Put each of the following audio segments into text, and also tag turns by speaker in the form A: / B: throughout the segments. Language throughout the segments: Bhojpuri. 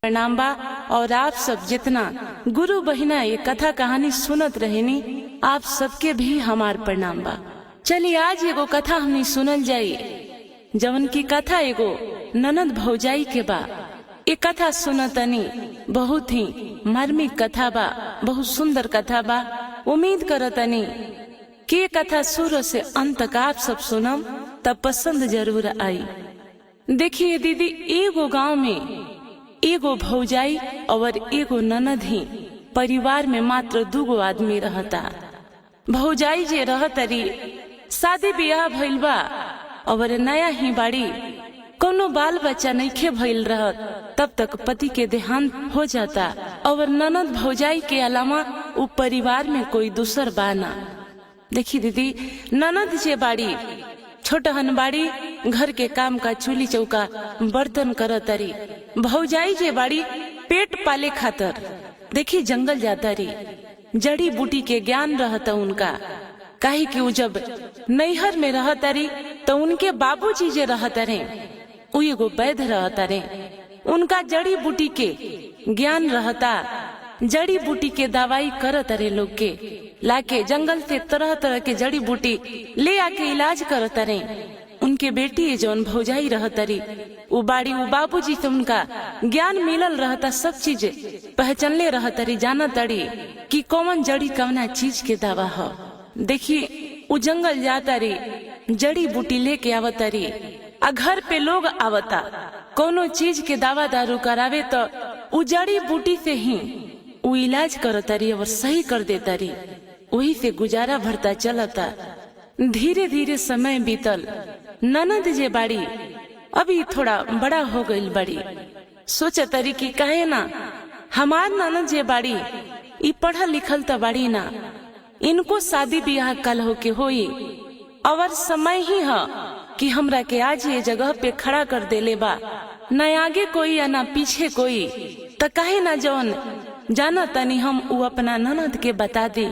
A: प्रणाम बा। और आप सब जितना गुरु बहिना ये कथा कहानी सुनत रहेनी, आप सबके भी हमार प्रणाम बा। चलिए आज एगो कथा हमनी सुनल जाई, जवन की कथा एगो ननद भौजाई के बा। ये कथा सुनतनी बहुत ही मार्मिक कथा बा, बहुत सुंदर कथा बा। उम्मीद करतनी कि कथा शुरू से अंत तक आप सब सुनम तब पसंद जरूर आई। देखिए दीदी, एगो गांव में एगो भौजाई और एगो ननद ही परिवार में मात्र 2 आदमी रहता। भौजाई जे रहतरी शादी ब्याह भइल बा और नया ही बाड़ी, कोनो बाल बच्चा नइखे भइल रहत, तब तक पति के देहांत हो जाता। और ननद भौजाई के अलावा उ परिवार में कोई दूसर बाना। देखी दीदी, ननद जे बाड़ी छोटहन बाड़ी, घर के काम का चूल्ही चौका बर्तन करतरी। भौजाई जे बाड़ी पेट पाले खातर देखी जंगल जाता री, जड़ी बूटी के ज्ञान रहता उनका। काहे कि उ जब नैहर में रहता री तो उनके बाबूजी जे रहता रे उ एगो वैद्य रहता रे, उनका जड़ी बूटी के ज्ञान रहता। जड़ी बूटी के दवाई करत रे, लोग के लाके जंगल से तरह तरह के जड़ी बूटी ले आके इलाज करत रे। उनके बेटी जौन भौजाई रहता री उ बाड़ी, उ बाबूजी से उनका ज्ञान मिलल रहता, सब चीज पहचानले रहता री, जानत री कि कौन जड़ी कवना चीज के दवा हो। देखी उ जंगल जाता री, जड़ी बूटी लेके आवता री, आ घर पे लोग आवता कोनो चीज के दवा दारू करावे तो उ जड़ी बूटी से ही उ इलाज करता री और सही कर देता री। वही से गुजारा भरता चलता। धीरे धीरे समय बीतल। ननद जे बाड़ी अभी थोड़ा बड़ा हो गई बड़ी, सोचता री कि कहे ना हमार ननद जे बाड़ी ई पढ़ल लिखल तो बाड़ी ना, इनको शादी ब्याह कल हो के होई और समय ही है कि हमरा के आज ये जगह पे खड़ा कर देले बा। न आगे कोई या ना पीछे कोई, तो कहे ना जौन जाना तनी हम उ अपना ननद के बता दी।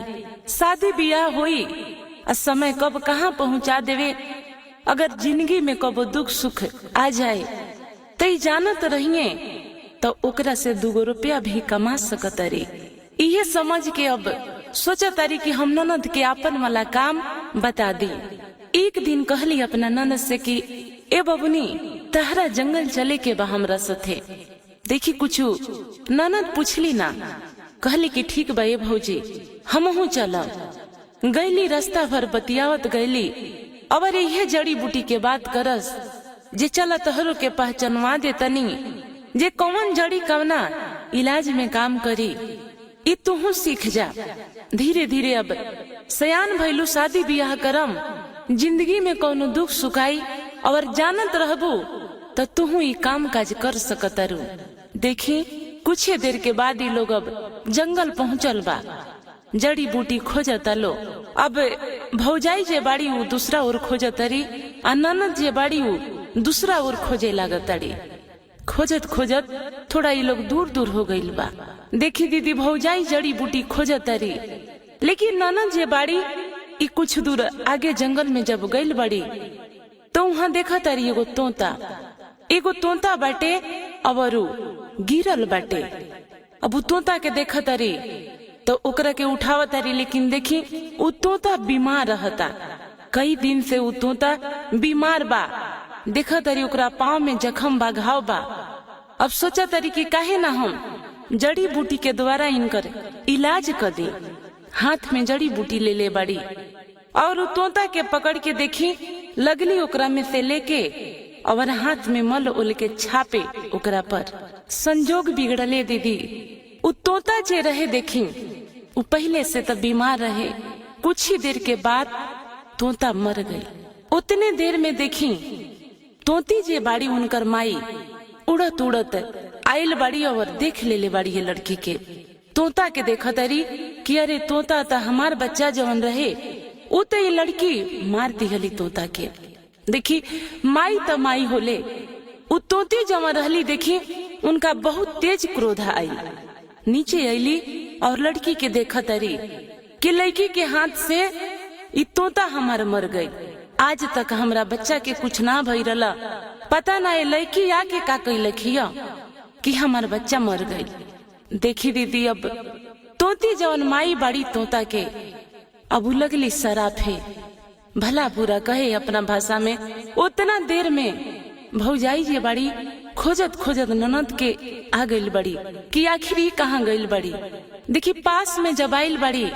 A: शादी ब्याह होई और समय कब कहाँ पहुँचा देवे, अगर जिंदगी में कब दुख सुख आ जाए तो जानत रहिए तो ओकरा से 2 रुपया भी कमा सकत री। इहे समझ के अब सोचता री कि हम ननद के आपन वाला काम बता दी। एक दिन कहली अपना ननद से कि ए बबुनी, तहरा जंगल चले के बा हमरा साथे। देखी कुछ ननद पूछली ना, कहली कि ठीक बा ए भौजी, हमहू चलब। गईली, रास्ता भर बतियावत गईली और यह जड़ी बूटी के बात करस जे चल तहरो के पहचानवा दे तनी, जे कौन जड़ी कवना इलाज में काम करी ई तुहू सीख जा। धीरे धीरे अब सयान भइलू, शादी ब्याह करम, जिंदगी में कोनो दुख सुखाई और जानत रहबू तो तुहू ई काम काज कर सकतरू। देखी कुछ देर के बाद ही लोग अब जंगल पहुँचल बा, जड़ी बूटी खोजता लो। अब भौजाई जे बाड़ी वो दूसरा ओर खोजतरी, आ ननद जे बाड़ी वो दूसरा ओर खोजे लागतरी। खोजत खोजत थोड़ा ये लोग दूर दूर हो गइल बा। देखी दीदी, भौजाई जड़ी बूटी खोजतरी, लेकिन ननद जे बाड़ी ई कुछ दूर आगे जंगल में जब गइल बड़ी तो वहाँ देखा तारी एगो तोता बाटे और गिरल बाटे। अब उ तोता के देखा तारी तो ओकरा के उठावा तारी, लेकिन देखी उ तोता बीमार रहता। कई दिन से उ तोता बीमार बा। देखा तारी ओकरा पाँव में जख्म बा, घाव बा। अब सोचा तारी कि काहे ना हम जड़ी बूटी के द्वारा इनकर इलाज कर दे। हाथ में जड़ी बूटी ले ले बड़ी और तोता के पकड़ के देखी लगली ओकरा में से लेके और हाथ में मल उल के छापे ओकरा पर। संजोग बिगड़ले दीदी, उ तोता जे रहे देखी उ पहले से तो बीमार रहे, कुछ ही देर के बाद तोता मर गई। उतने देर में देखी तोती जे बाड़ी उनकर माई उड़त उड़त आयल बाड़ी और देख ले बाड़ी ये लड़की के। तोता के देखा तरी कि अरे तोता तो हमार बच्चा जवन रहे, उ तो ये लड़की मार दिहली तोता के। देखी माई तो माई होले, उ तोती जवन रहली देखी उनका बहुत तेज क्रोध आई। नीचे आईली और लड़की के देखा तरी कि लड़की के हाथ से ई तोता हमार मर गई। आज तक हमरा बच्चा के कुछ ना भई रला, पता ना ये लड़की आके का कई लखिया कि हमार बच्चा मर गई। देखी दीदी, अब तोती जवन माई बड़ी तोता के अब उ लगली शराब है, भला बुरा कहे अपना भाषा में। उतना देर में भौजाई जी बड़ी खोजत खोजत ननद के आ गई बड़ी कि आखिर ये कहाँ गई बड़ी। देखी पास में जब आइल बड़ी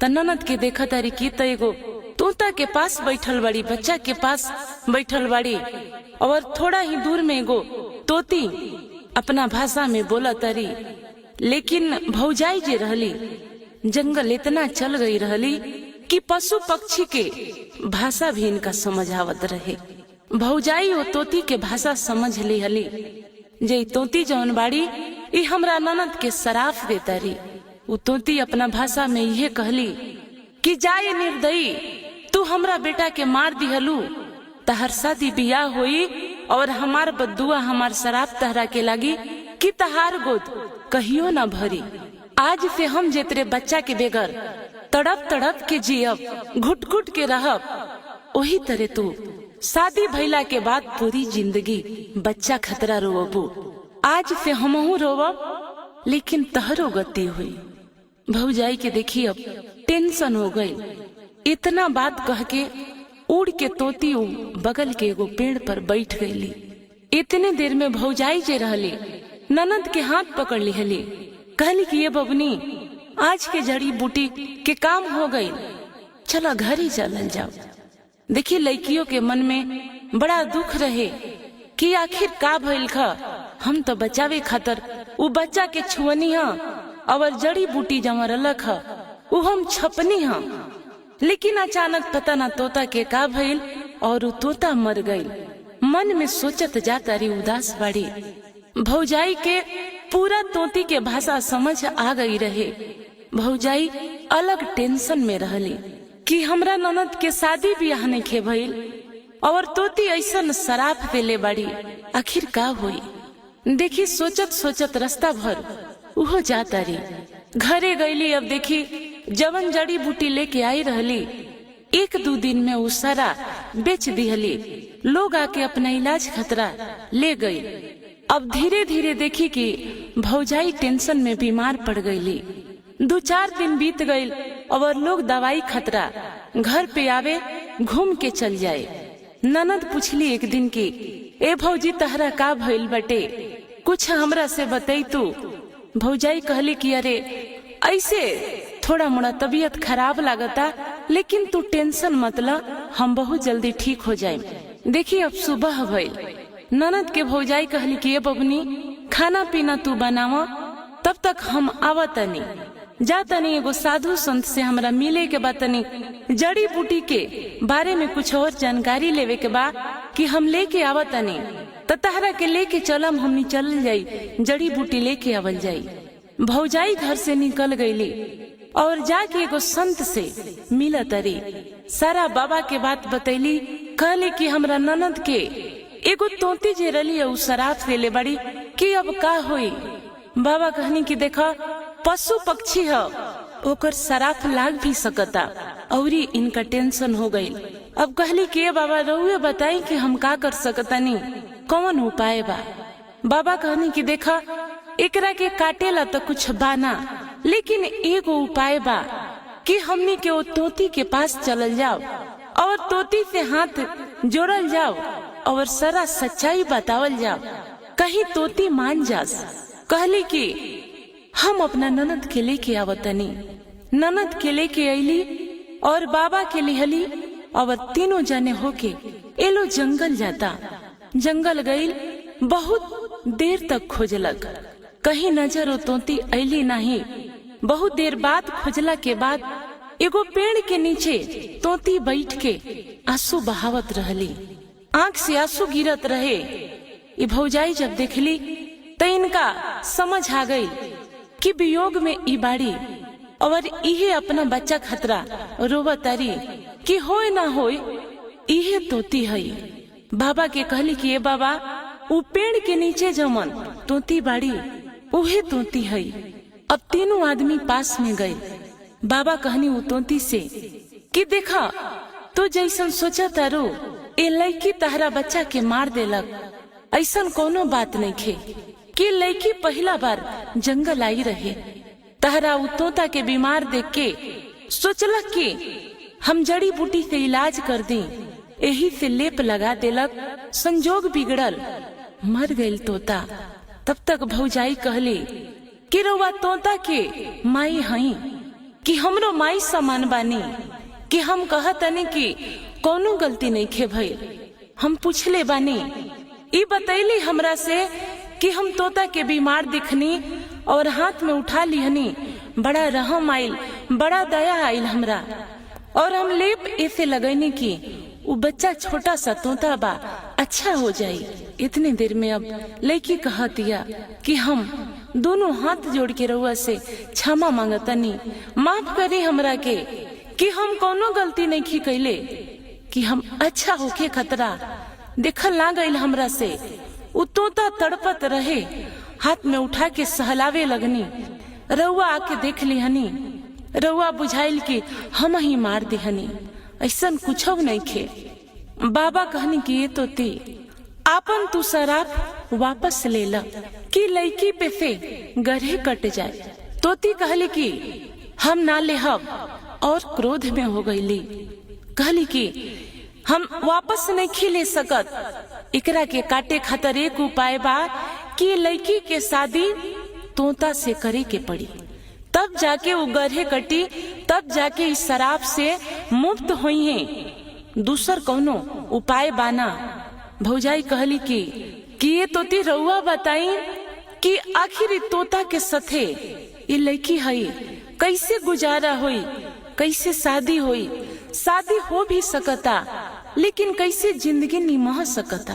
A: त ननद के देखा तारी की त एगो तोता के पास बैठल बड़ी, बच्चा के पास बैठल बड़ी, और थोड़ा ही दूर में एगो तोती अपना भाषा में बोला तारी। लेकिन भौजाई जी रहली जंगल इतना चल गई रहली कि पशु पक्षी के भाषा भी इनका समझ आवत रहे। भौजाई वो तोती के भाषा समझ ली हली। जे तोती जौन बाड़ी ई हमरा ननद के सराफ देता रही। वो तोती अपना भाषा में यह कहली कि जाए निर्दयी, तू हमरा बेटा के मार दिहलू, तहर शादी बियाह होई और हमार बदुआ हमार शराब तहरा के लगी कि तहार गोद कहियो ना भरी। आज से हम जेतरे बच्चा के बेगर तड़प तड़प के जियब, घुट घुट के रहब, वही तरह तू शादी भइला के बाद पूरी जिंदगी बच्चा खतरा रोबू। आज से हमहू रोब, लेकिन तहरो गति हुई। भौजाई के देखी अब टेंशन हो गई। इतना बात कह के उड़ के तोती बगल के एगो पेड़ पर बैठ गईली। इतने देर में भौजाई जे रहली ननद के हाथ पकड़ लिहली, कहली कि ये बबनी, आज के जड़ी बूटी के काम हो गई, चलो घर ही चलल जाओ। देखी लड़कियों के मन में बड़ा दुख रहे कि आखिर का भइल ख, हम तो बचावे खातर उ बच्चा के छुअनी हा और जड़ी बूटी जमा रलक ह उ हम छपनी हा। लेकिन अचानक पता ना तोता के का भइल और उ तोता मर गई। मन में सोचत जाता रही उदास बाड़ी। भौजाई के पूरा तोती के भाषा समझ आ गई रहे। भौजाई अलग टेंशन में रहली कि हमरा ननद के शादी बियाह नहीं खे भइल और तोती ऐसन शराब देले बाड़ी, आखिर का हुई। देखी सोचत सोचत रास्ता भर उहो जाता रही। घरे गईली। अब देखी जवन जड़ी बूटी लेके आई रहली, एक दो दिन में वो सारा बेच दिहली। लोग आके अपना इलाज खतरा ले गई। अब धीरे धीरे देखी कि भौजाई टेंशन में बीमार पड़ गईली। 2-4 दिन बीत गई और लोग दवाई खतरा घर पे आवे घूम के चल जाए। ननद पूछली एक दिन की, ए भौजी तहरा का भइल बटे, कुछ हमरा से बताई तू। भौजाई कहली कि अरे ऐसे थोड़ा मोड़ा तबीयत खराब लागता, लेकिन तू टेंशन मत ला, हम बहुत जल्दी ठीक हो जाए। देखी अब सुबह भइल। ननद के भौजाई कहली कि ये बबनी, खाना पीना तू बनावा, तब तक हम आवतनी। जा तनी एगो साधु संत से हमरा मिले के बा, तनी जड़ी बूटी के बारे में कुछ और जानकारी लेवे के बा कि हम लेके आवतनी। तहरा के लेके चलम, हमनी चल जाई, जड़ी बूटी लेके आवल जाई। भौजाई घर से निकल गईली और जाके एगो संत से मिलत रही। सारा बाबा के बात बतैली। कहले कि हमरा ननद के एगो तोती जे रली उ शराब देले बड़ी कि अब का होई। बाबा कहनी कि देखा पशु पक्षी है, ओकर शराब लाग भी सकता, और इनका टेंशन हो गई। अब कहली कि बाबा रहुए बताई कि हम का कर सकतनी, कौन उपाय बा। बाबा कहनी कि देखा एकरा के काटेला तो कुछ बाना, लेकिन एगो उपाय बा कि हमनी के वो तोती के पास चलल जाओ और तोती से हाथ जोड़ल जाओ और सारा सच्चाई बतावल जाओ, कहीं तोती मान जास। कहली कि हम अपना ननद के लेके आवतनी। ननद के लेके अली और बाबा के लिहली और तीनों जने होके एलो जंगल जाता। जंगल गई, बहुत देर तक खोजलक, कहीं नजर ओ तोती अली नहीं। बहुत देर बाद खोजला के बाद एगो पेड़ के नीचे तोती बैठ के आंसू बहावत रहली, आंख से आंसू गिरत रहे। ये भौजाई जब देखली तो इनका समझ आ गई कि वियोग में ई बाड़ी और इहे अपना बच्चा खतरा रोवतारी कि होए ना होए इहे तोती है। बाबा के कहली कि ये बाबा, वो पेड़ के नीचे जमन तोती बाड़ी उहे तोती है। अब तीनों आदमी पास में गए। बाबा कहनी वो तोती से कि देखा तो जैसन सोचा तारो ए लड़की तहरा बच्चा के मार देलक, ऐसन कोनो बात नहीं खे। कि लड़की पहला बार जंगल आई रहे। तहरा उ तोता के बीमार देख के सोचलक कि हम जड़ी बूटी से इलाज कर दी, यही से लेप लगा देलक। संजोग बिगड़ल, मर गईल तोता। तब तक भौजाई कहली कि रउआ तोता के माई हई कि हमरो माई समान बानी, कि हम कहतनी कि कोनो गलती नहीं खे भइल। हम पूछले बानी, ई बतैली हमरा से कि हम तोता के बीमार दिखनी और हाथ में उठा लिहनी। बड़ा रहम आइल, बड़ा दया आइल हमरा, और हम लेप ऐसे लगैनी कि वो बच्चा छोटा सा तोता बा अच्छा हो जाई। इतने देर में अब लड़की कहतिया कि हम दोनों हाथ जोड़ के रउआ से क्षमा मांगतनी, माफ करी हमरा के कि हम कोनो गलती नहीं की कैले, कि हम अच्छा होके खतरा देखल ना गईल हमरा से। उ तोता तड़पत रहे, हाथ में उठा के सहलावे लगनी। रउआ आके देख लिहनी, रउआ बुझाइल कि हम ही मार दिहनी, ऐसन कुछ नहीं खे। बाबा कहनी कि ये तोती आपन तू शराब वापस ले ला कि लड़की पे से गरहे कट जाए। तोती कहली कि हम ना लेहब, और क्रोध में हो गईली। कहली कि हम वापस नहीं खिले सकत, एकरा के काटे खातिर एक उपाय बा कि लड़की के शादी तोता से करे के पड़ी, तब जाके वो गरहे कटी, तब जाके इस शराब से मुक्त हुई है। दूसर कौनो उपाय बाना। भौजाई कहली कि ये तोती रउआ बताई कि आखिर तोता के सथे ये लड़की हई, कैसे गुजारा हुई, कैसे शादी हुई। शादी हो भी सकता, लेकिन कैसे जिंदगी निमह सकता,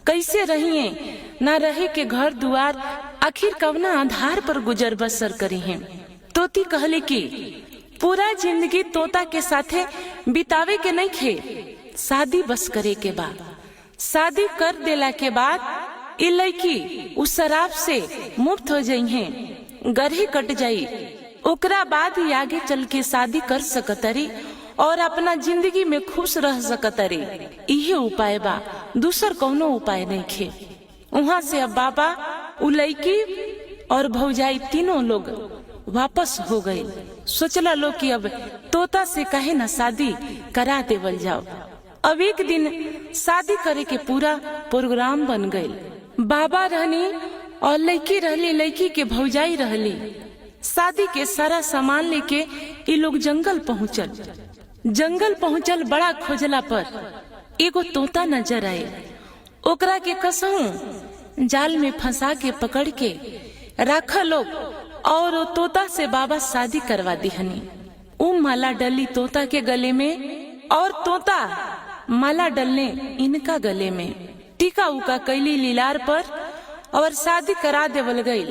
A: कैसे रहिए ना रहे के घर दुआर, आखिर कवना आधार पर गुजर बसर करी है। तोती कहले कि पूरा जिंदगी तोता के साथे बितावे के नहीं खे, शादी बस करे के बाद। शादी कर देला के बाद ये लड़की उस शराब से मुक्त हो जाई है, गरही कट जाई, ओकरा बाद ही आगे चल के शादी कर सकतरी और अपना जिंदगी में खुश रह सकतरी। इहे उपाय बा, दूसर कौनो उपाय नहीं खे। वहाँ से अब बाबा, उ लड़की और भौजाई तीनों लोग वापस हो गए। सोचला लो कि अब तोता से कहे ना शादी करा देवल जाओ। अब एक दिन शादी करे के पूरा प्रोग्राम बन गए। बाबा रहनी और लड़की रहली, लड़की के भौजाई रहली। शादी के सारा सामान लेके ये लोग जंगल पहुँचल। बड़ा खोजला पर एगो तोता नजर आए। ओकरा के कसहूं जाल में फंसा के पकड़ के रखा लोग, और तोता से बाबा शादी करवा दिहनी। उ माला डली तोता के गले में, और तोता माला डलने इनका गले में। टीका उका कैली लीलार पर, और शादी करा देवल गई।